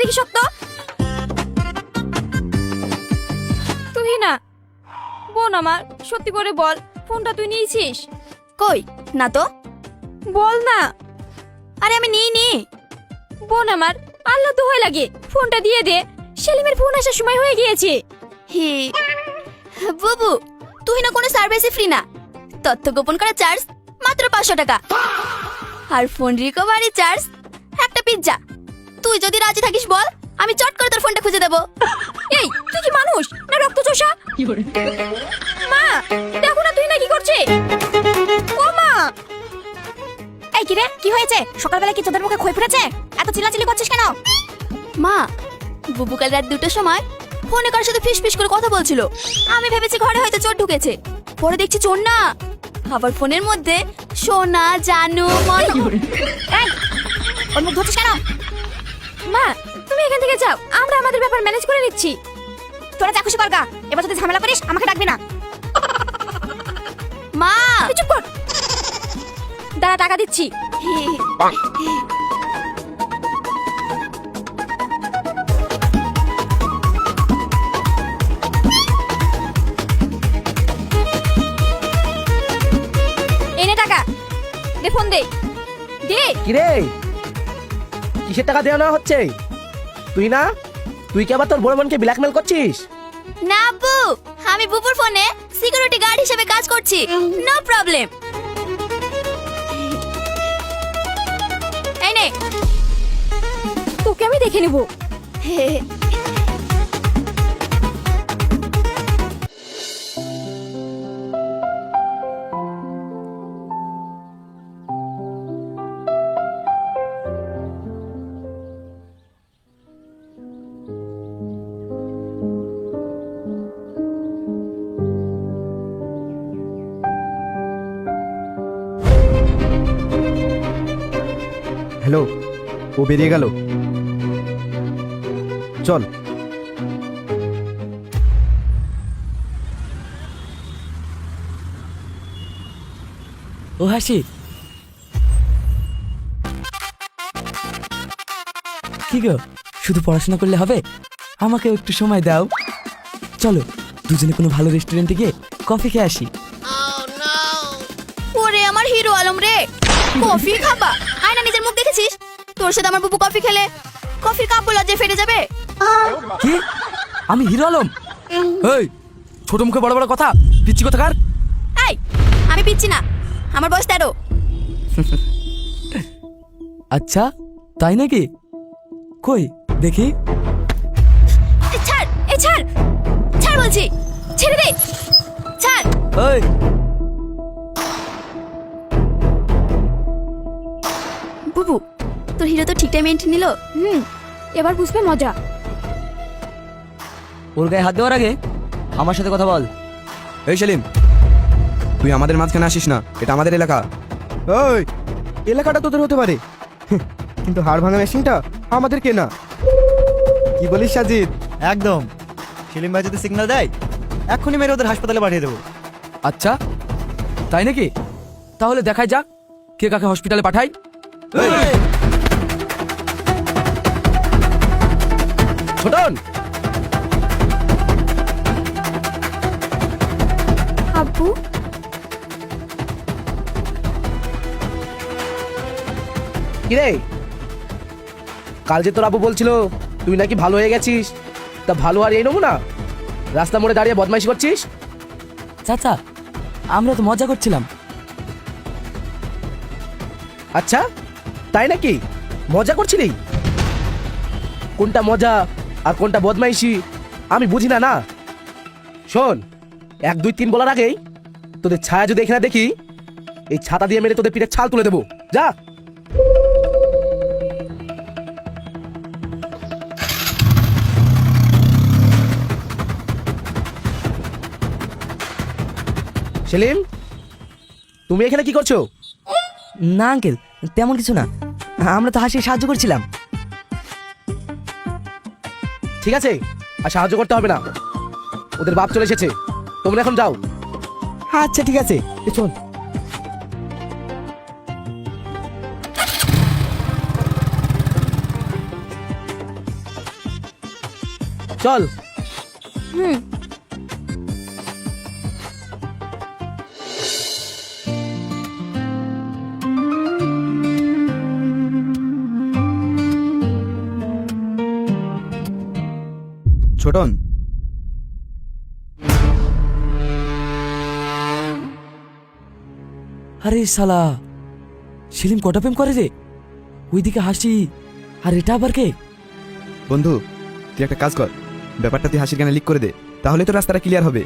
দেখি সত্য। তুই না বোন আমার, সত্যি করে বল, ফোনটা তুই নিয়েছিস? কই না তো। বল না। আরে আমি নিইনি। বোন আমার, আল্লাহ তো হয় লাগে, ফোনটা দিয়ে দে, সেলিমের ফোন আসার সময় হয়ে গিয়েছে। হি বুবু, তুই না কোনো সার্ভিসই ফ্রি না। তথ্য গোপন করা চার্জ মাত্র 500 টাকা, আর ফোন রিকভারি চার্জ একটা পিজ্জা। তুই যদি রাজি থাকিস বল, আমি চট করে তোর ফোনটা খুঁজে দেবো। এই তুই কি মানুষ না রক্ত চোষা? মা দেখো না তুই না কি করছে। ও মা! এই কি রে, কি হয়েছে? সকালবেলা কি তোদের মুখে খই ফুটেছে? এত চিল্লাচিল্লি করছিস কেন? মা, বুবু কাল রাত 2টার সময় ফোনে কার সাথে ফিস করে কথা বলছিল। আমি ভেবেছি ঘরে হয়তো চোর ঢুকেছে, পরে দেখছি চোর না, আবার ফোনের মধ্যে সোনা জানু মন। এই ওর মুখ ধরছিস কেন? মা তুমি এখান থেকে যাও, আমরা আমাদের ব্যাপার ম্যানেজ করে নিচ্ছি। তোরা যা খুশি কর গা, এবার যদি ঝামেলা করিস আমাকে ডাকবি না। মা তুই চুপ কর। দাঁড়া টাকা দিচ্ছি। এনে টাকা দে, ফোন দে দে। কিরে, কিসের টাকা দেওয়া নেওয়া হচ্ছে? তুই কি আবার তোর বড় বোনকে ব্ল্যাকমেল করছিস? না আব্বু, আমি বুবুর ফোনে সিকিউরিটি গার্ড হিসেবে কাজ করছি, নো প্রবলেম। এই নে। তোকে আমি দেখে নেব। হ্যালো, ও বেরিয়ে গেল, চল। ও হাসি, কি গো, শুধু পড়াশোনা করলে হবে? আমাকে একটু সময় দাও। চলো দুজনে কোনো ভালো রেস্টুরেন্টে গিয়ে কফি খেয়ে আসি। ওরে আমার হিরো আলম রে, কফি খাবা? আয় না, নিজের মুখ দেখেছিস? তোর সাথে আমার বুবু কফি খেলে কফির কাপ লজ্জায় ফেটে যাবে। কি? আমি হিরো আলম? এই ছোট মুখে বড় বড় কথা, পিচ্ছি কোথাকার। এই আমি পিচ্ছি না, আমার বয়স 13। আচ্ছা তাই নাকি? কই দেখি। এই ছাড়, এই ছাড়, ছাড় বলছি, ছেড়ে দে, ছাড়। ওই বুবু, তোর হিরো তো ঠিক টাইমে এন্ট্রি নিল। এবার বুঝবে মজা। ওর গায়ে হাত দেওয়ার আগে আমার সাথে কথা বল। এই সেলিম, তুই আমাদের মাঝখানে আসিস না, এটা আমাদের এলাকা। ওই এলাকাটা তোদের হতে পারে, কিন্তু হাড় ভাঙা মেশিনটা আমাদের কেনা। কি বলিস সাজিদ? একদম। সেলিম ভাই যদি সিগন্যাল দেয়, এক্ষুনি মেরে ওদের হাসপাতালে পাঠিয়ে দেবো। আচ্ছা তাই নাকি? তাহলে দেখাই যাক কে কাকে হসপিটালে পাঠাই। ছোটন, আব্বু কিরে, কাল যে তোর আব্বু বলছিল তুই নাকি ভালো হয়ে গেছিস, তা ভালো আর এই নমুনা রাস্তা মোড়ে দাঁড়িয়ে বদমাইশি করছিস? চাচা আমরা তো মজা করছিলাম। আচ্ছা তাই নাকি? মজা করছিলি? কোনটা মজা আর কোনটা বদমাইশি আমি বুঝি না। না শোন, 1 2 3 বলার আগেই তোদের ছায়া যদি এখানে দেখি, এই ছাতা দিয়ে মেরে তোদের পিঠে ছাল তুলে দেবো। যা। সেলিম, তুমি এখানে কি করছো? না আঙ্কেল, তেমন কিছু না, আমরা তো হাসিয়ে সাহায্য করছিলাম। ঠিক আছে, আর সাহায্য করতে হবে না, ওদের বাপ চলে এসেছে, তোমরা এখন যাও। আচ্ছা ঠিক আছে, চল। চল। হুম। ছোটন, আরে শালা, সেলিম কটা প্রেম করে রে? ওইদিকে হাসি, আর এটা আবার কে? বন্ধু তুই একটা কাজ কর, ব্যাপারটা তুই হাসির গানে লিক করে দে, তাহলে তো রাস্তাটা ক্লিয়ার হবে।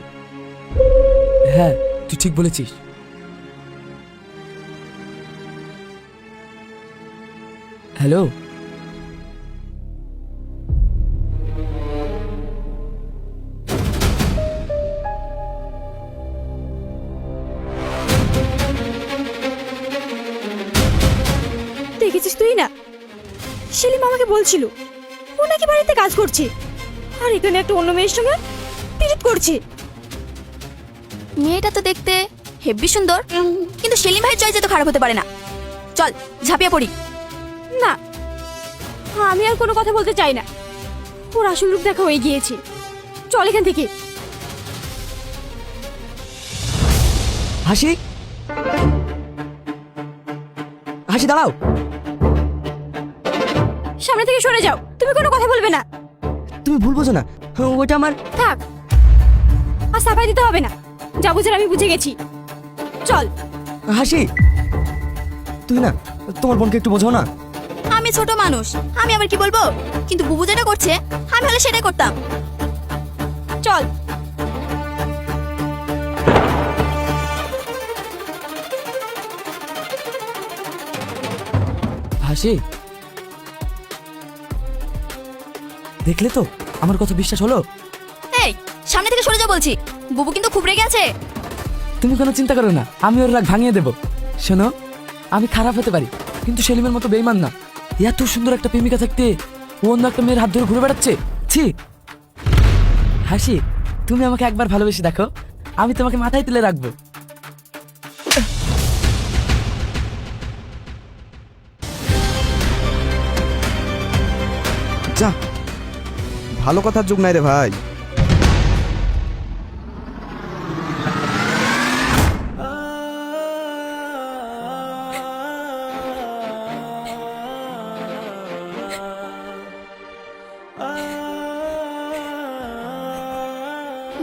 হ্যাঁ, তুই ঠিক বলেছিস। হ্যালো, দেখেছিস তুই না, সেলিম আমাকে বলছিল ও নাকি বাড়িতে কাজ করছে আর এখানে একটা অন্য মেয়ের সঙ্গে পিরিত করছে। মেয়েটা তো দেখতে হেব্বি সুন্দর, কিন্তু সেলিম ভাইয়ের চয়েস তো খারাপ হতে পারে না। চল ঝাঁপিয়ে পড়ি। না, আমি আর কোনো কথা বলতে চাই না, ওর আসল রূপ দেখা হয়ে গিয়েছে। চল এখান থেকে। হাসি, হাসি দাঁড়াও। সামনে থেকে সরে যাও, তুমি কোনো কথা বলবে না। তুমি ভুল বোঝো না, ওটা আমার। থাক, আর সাফাই দিতে হবে না, যা বুঝার আমি বুঝে গেছি। চল। হাসি, তুই না তোমার বোনকে একটু বোঝাও না। আমি ছোট মানুষ, আমি আবার কি বলবো, কিন্তু বুবু যেটা করছে আমি হলে সেটাই করতাম। চল। হাসি, দেখলে তো আমার কথা বিশ্বাস হলো? এই সামনে থেকে সরে যা বলছি, বুবু কিন্তু খুব রেগে আছে। তুমি কোনো চিন্তা করো না, আমি ওর রাগ ভাঙিয়ে দেবো। শোনো, আমি খারাপ হতে পারি, কিন্তু সেলিমের মতো বেইমান না। এত সুন্দর একটা প্রেমিকা থাকতে ও অন্য একটা মেয়ের হাত ধরে ঘুরে বেড়াচ্ছে, ছি। হাসি, তুমি আমাকে একবার ভালোবেসে দেখো, আমি তোমাকে মাথায় তুলে রাখবো। যা, ভালো কথার যুগ নাই রে ভাই।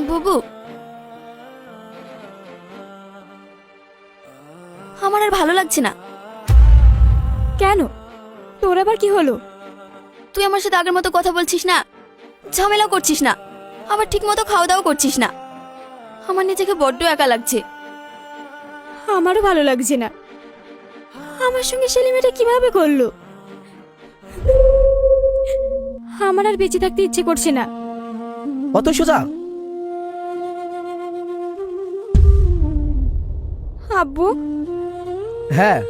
বুবু, আমার আর ভালো লাগছে না। কেন, তোর আবার কি হলো? তুই আমার সাথে আগের মতো কথা বলছিস না, ঝামেলা করছিস না, আবার ঠিক মতো খাওয়া দাওয়া করছিস না। আমার নিজেকে বড্ড একা লাগছে। আমারও ভালো লাগছে না। আমার সঙ্গে সেলিম এটা কিভাবে করলো? আমার আর বেঁচে থাকতে ইচ্ছে করছে না। অত সোজা? আব্বু, হ্যাঁ,